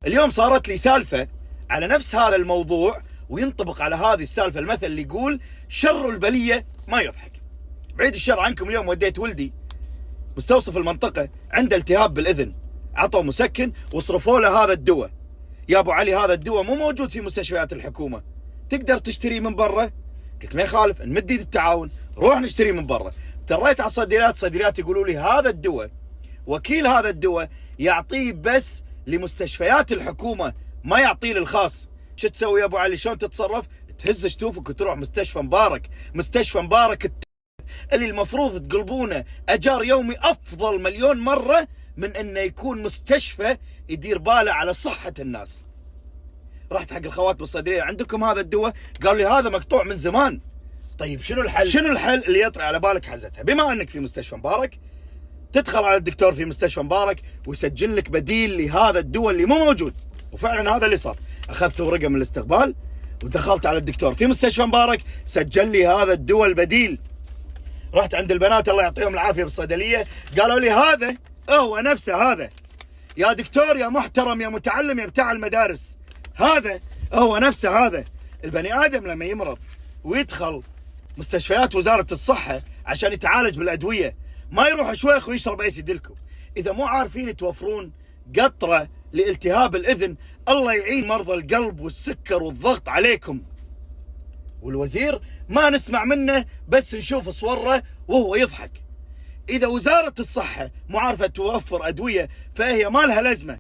اليوم صارت لي سالفة على نفس هذا الموضوع، وينطبق على هذه السالفة المثل اللي يقول شر البلية ما يضحك. بعيد الشر عنكم، اليوم وديت ولدي مستوصف المنطقة عنده التهاب بالإذن، عطوا مسكن وصرفوا له هذا الدواء. يا أبو علي هذا الدواء مو موجود في مستشفيات الحكومة، تقدر تشتريه من برا؟ قلت ما يخالف، نمد ايد التعاون، روح نشتريه من برا. اضطريت على الصيدليات يقولوا لي هذا الدواء وكيل هذا الدواء يعطيه بس لمستشفيات الحكومة، ما يعطيه للخاص. شو تسوي يا ابو علي؟ شلون تتصرف؟ تهز شتوفك وتروح مستشفى مبارك. مستشفى مبارك اللي المفروض تقلبونه اجار يومي افضل مليون مرة من انه يكون مستشفى يدير باله على صحة الناس. رحت حق الخوات بالصيدلية، عندكم هذا الدواء؟ قالوا لي هذا مقطوع من زمان. طيب شنو الحل؟ شنو الحل اللي يطري على بالك حزتها؟ بما انك في مستشفى مبارك، تدخل على الدكتور في مستشفى مبارك ويسجل لك بديل لهذا الدواء اللي مو موجود. وفعلا هذا اللي صار، اخذت ورقه من الاستقبال ودخلت على الدكتور في مستشفى مبارك، سجل لي هذا الدواء البديل. رحت عند البنات الله يعطيهم العافيه بالصيدليه، قالوا لي هذا هو نفسه هذا يا دكتور يا محترم يا متعلم يا بتاع المدارس، هذا هو نفسه هذا. البني ادم لما يمرض ويدخل مستشفيات وزاره الصحه عشان يتعالج بالادويه، ما يروح شويخ ويشرب ايس يدلكم. اذا مو عارفين توفرون قطره لالتهاب الاذن، الله يعين مرضى القلب والسكر والضغط عليكم. والوزير ما نسمع منه، بس نشوف صوره وهو يضحك. اذا وزاره الصحه مو عارفه توفر ادويه فهي ما لها لازمه.